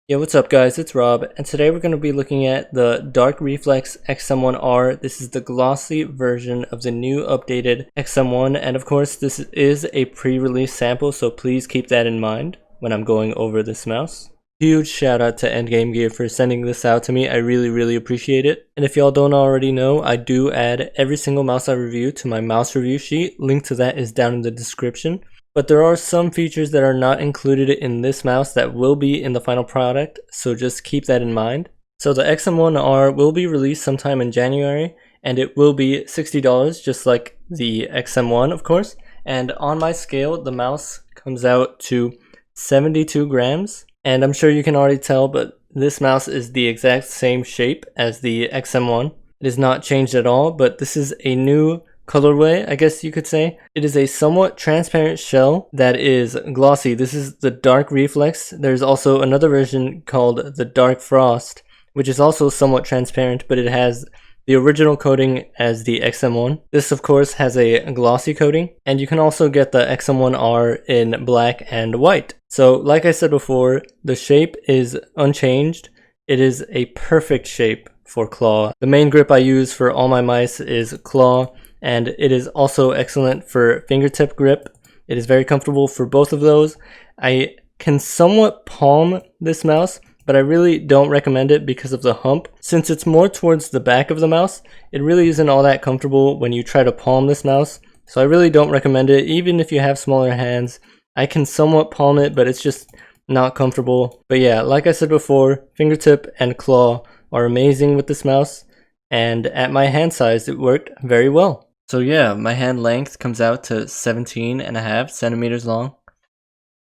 Yo, what's up guys, it's Rob, and today we're going to be looking at the Dark Reflex XM1R. This is the glossy version of the new updated XM1, and of course this is a pre-release sample, so please keep that in mind when I'm going over this mouse. Huge shout out to Endgame Gear for sending this out to me. I really appreciate it. And if y'all don't already know, I do add every single mouse I review to my mouse review sheet. Link to that is down in the description. But there are some features that are not included in this mouse that will be in the final product, so just keep that in mind. So the XM1R will be released sometime in January, and it will be $60 just like the XM1 of course. And on my scale, the mouse comes out to 72 grams, and I'm sure you can already tell, but this mouse is the exact same shape as the XM1. It is not changed at all, but this is a new colorway, I guess you could say. It is a somewhat transparent shell that is glossy. This is the Dark Reflex. There's also another version called the Dark Frost, which is also somewhat transparent, but it has the original coating as the XM1. This of course has a glossy coating, and you can also get the XM1R in black and white. So like I said before, the shape is unchanged. It is a perfect shape for claw. The main grip I use for all my mice is claw, and it is also excellent for fingertip grip. It is very comfortable for both of those. I can somewhat palm this mouse, but I really don't recommend it because of the hump. Since it's more towards the back of the mouse, it really isn't all that comfortable when you try to palm this mouse. So I really don't recommend it, even if you have smaller hands. I can somewhat palm it, but it's just not comfortable. But yeah, like I said before, fingertip and claw are amazing with this mouse, and at my hand size, it worked very well. So yeah, my hand length comes out to 17.5 centimeters long,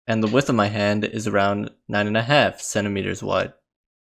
and the width of my hand is around 9.5 centimeters wide.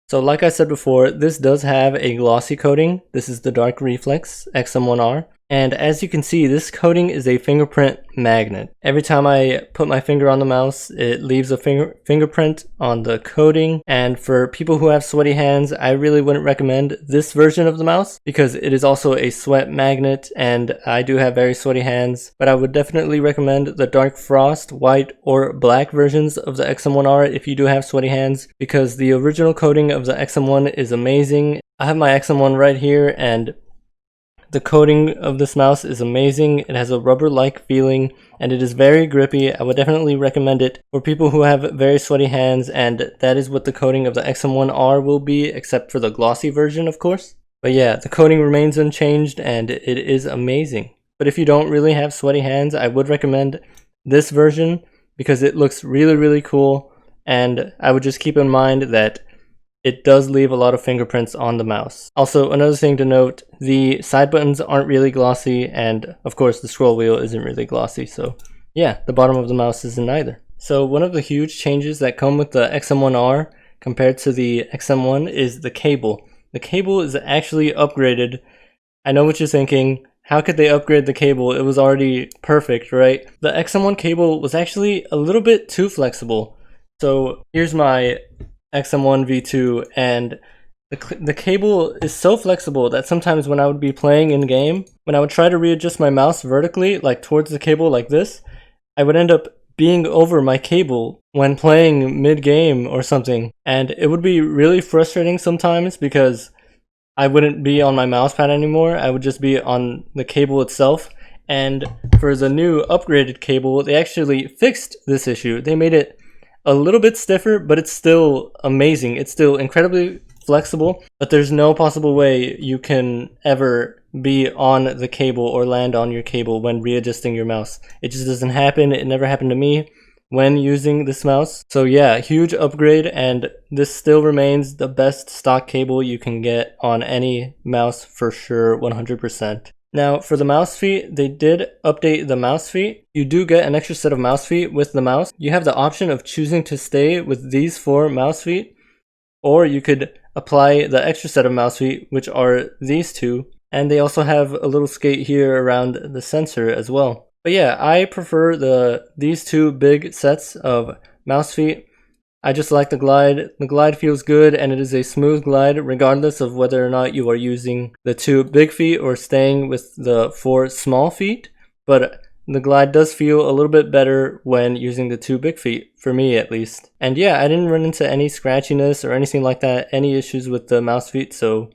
So like I said before, this does have a glossy coating. This is the Dark Reflex XM1R. And as you can see, this coating is a fingerprint magnet. Every time I put my finger on the mouse, it leaves a fingerprint on the coating. And for people who have sweaty hands, I really wouldn't recommend this version of the mouse because it is also a sweat magnet, and I do have very sweaty hands. But I would definitely recommend the Dark Frost, white, or black versions of the XM1R if you do have sweaty hands, because the original coating of the XM1 is amazing. I have my XM1 right here, and the coating of this mouse is amazing. It has a rubber-like feeling, and it is very grippy. I would definitely recommend it for people who have very sweaty hands, and that is what the coating of the XM1R will be, except for the glossy version, of course. But yeah, the coating remains unchanged, and it is amazing. But if you don't really have sweaty hands, I would recommend this version because it looks really cool, and I would just keep in mind that it does leave a lot of fingerprints on the mouse. Also, another thing to note, the side buttons aren't really glossy, and of course the scroll wheel isn't really glossy, so yeah, the bottom of the mouse isn't either. So one of the huge changes that come with the XM1R compared to the XM1 is the cable. The cable is actually upgraded. I know what you're thinking, how could they upgrade the cable? It was already perfect, right? The XM1 cable was actually a little bit too flexible. So here's my XM1 V2, and the cable is so flexible that sometimes when I would be playing in game, when I would try to readjust my mouse vertically, like towards the cable like this, I would end up being over my cable when playing mid-game or something, and it would be really frustrating sometimes because I wouldn't be on my mouse pad anymore. I would just be on the cable itself. And for the new upgraded cable, they actually fixed this issue. They made it a little bit stiffer, but it's still amazing. It's still incredibly flexible, but there's no possible way you can ever be on the cable or land on your cable when readjusting your mouse. It just doesn't happen. It never happened to me when using this mouse. So yeah, huge upgrade, and this still remains the best stock cable you can get on any mouse for sure, 100%. Now, for the mouse feet, they did update the mouse feet. You do get an extra set of mouse feet with the mouse. You have the option of choosing to stay with these 4 mouse feet, or you could apply the extra set of mouse feet, which are these 2. And they also have a little skate here around the sensor as well. But yeah, I prefer these 2 big sets of mouse feet. I just like the glide. The glide feels good, and it is a smooth glide regardless of whether or not you are using the 2 big feet or staying with the 4 small feet. But the glide does feel a little bit better when using the two big feet, for me at least. And yeah, I didn't run into any scratchiness or anything like that, any issues with the mouse feet, so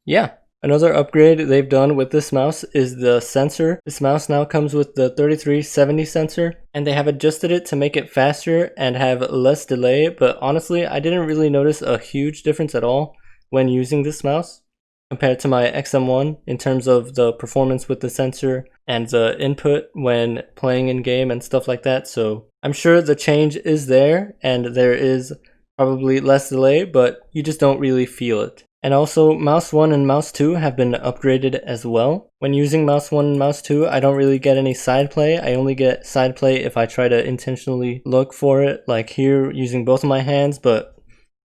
yeah. Another upgrade they've done with this mouse is the sensor. This mouse now comes with the 3370 sensor, and they have adjusted it to make it faster and have less delay, but honestly, I didn't really notice a huge difference at all when using this mouse compared to my XM1 in terms of the performance with the sensor and the input when playing in game and stuff like that. So I'm sure the change is there and there is probably less delay, but you just don't really feel it. And also, mouse 1 and mouse 2 have been upgraded as well. When using mouse 1 and mouse 2, I don't really get any side play. I only get side play if I try to intentionally look for it, like here using both of my hands, but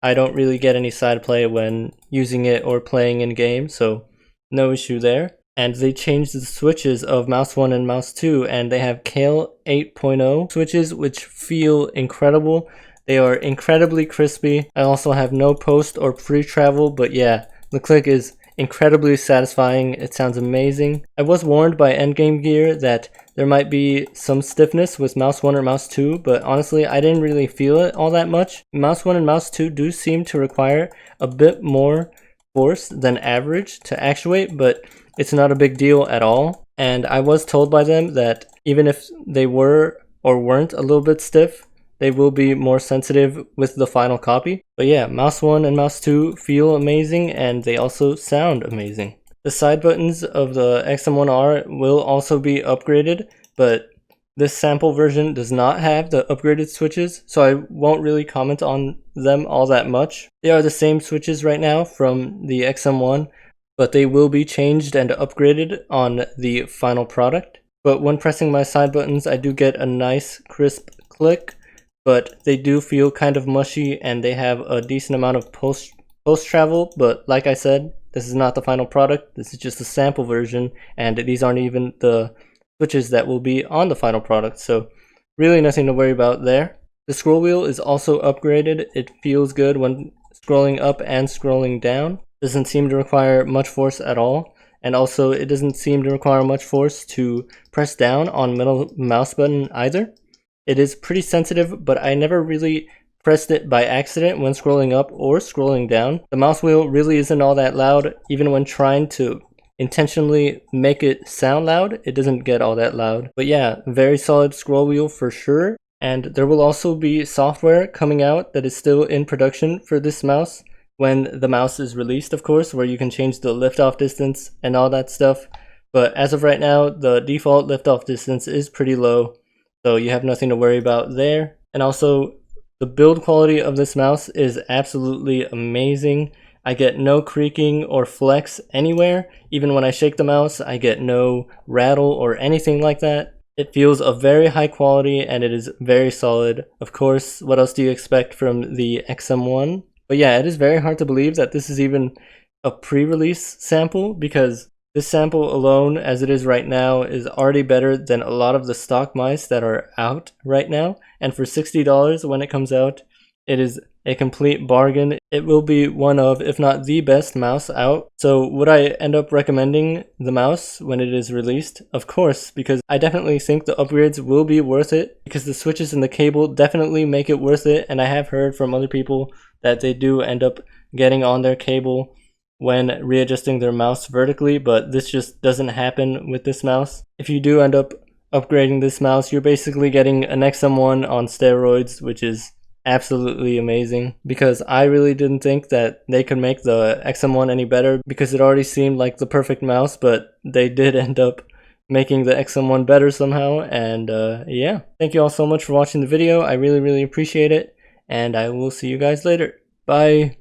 I don't really get any side play when using it or playing in game, so no issue there. And they changed the switches of mouse 1 and mouse 2, and they have Kale 8.0 switches, which feel incredible. They are incredibly crispy. I also have no post or pre-travel, but yeah, the click is incredibly satisfying. It sounds amazing. I was warned by Endgame Gear that there might be some stiffness with mouse 1 or mouse 2, but honestly, I didn't really feel it all that much. Mouse 1 and mouse 2 do seem to require a bit more force than average to actuate, but it's not a big deal at all. And I was told by them that even if they were or weren't a little bit stiff, they will be more sensitive with the final copy. But yeah, mouse 1 and mouse 2 feel amazing, and they also sound amazing. The side buttons of the XM1R will also be upgraded, but this sample version does not have the upgraded switches, so I won't really comment on them all that much. They are the same switches right now from the XM1, but they will be changed and upgraded on the final product. But when pressing my side buttons, I do get a nice crisp click, but they do feel kind of mushy and they have a decent amount of post travel. But like I said, this is not the final product. This is just a sample version, and these aren't even the switches that will be on the final product, so really nothing to worry about there. The scroll wheel is also upgraded. It feels good when scrolling up and scrolling down. Doesn't seem to require much force at all, and also it doesn't seem to require much force to press down on middle mouse button either. It is pretty sensitive, but I never really pressed it by accident when scrolling up or scrolling down. The mouse wheel really isn't all that loud. Even when trying to intentionally make it sound loud, it doesn't get all that loud. But yeah, very solid scroll wheel for sure. And there will also be software coming out that is still in production for this mouse when the mouse is released, of course, where you can change the liftoff distance and all that stuff. But as of right now, the default liftoff distance is pretty low, so you have nothing to worry about there. And also, the build quality of this mouse is absolutely amazing. I get no creaking or flex anywhere. Even when I shake the mouse, I get no rattle or anything like that. It feels of very high quality and it is very solid. Of course, what else do you expect from the XM1? But yeah, it is very hard to believe that this is even a pre-release sample, because this sample alone, as it is right now, is already better than a lot of the stock mice that are out right now. And for $60 when it comes out, it is a complete bargain. It will be one of, if not the best mouse out. So would I end up recommending the mouse when it is released? Of course, because I definitely think the upgrades will be worth it, because the switches and the cable definitely make it worth it. And I have heard from other people that they do end up getting on their cable when readjusting their mouse vertically, but this just doesn't happen with this mouse. If you do end up upgrading this mouse, you're basically getting an XM1 on steroids, which is absolutely amazing, because I really didn't think that they could make the XM1 any better, because it already seemed like the perfect mouse, but they did end up making the XM1 better somehow. And yeah, thank you all so much for watching the video. I really appreciate it, and I will see you guys later. Bye.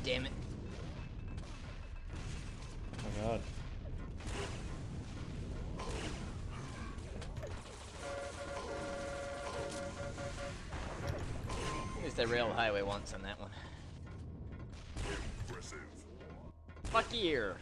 damn it. Oh my god. At least I railed highway once on that one. Impressive. Fuck you!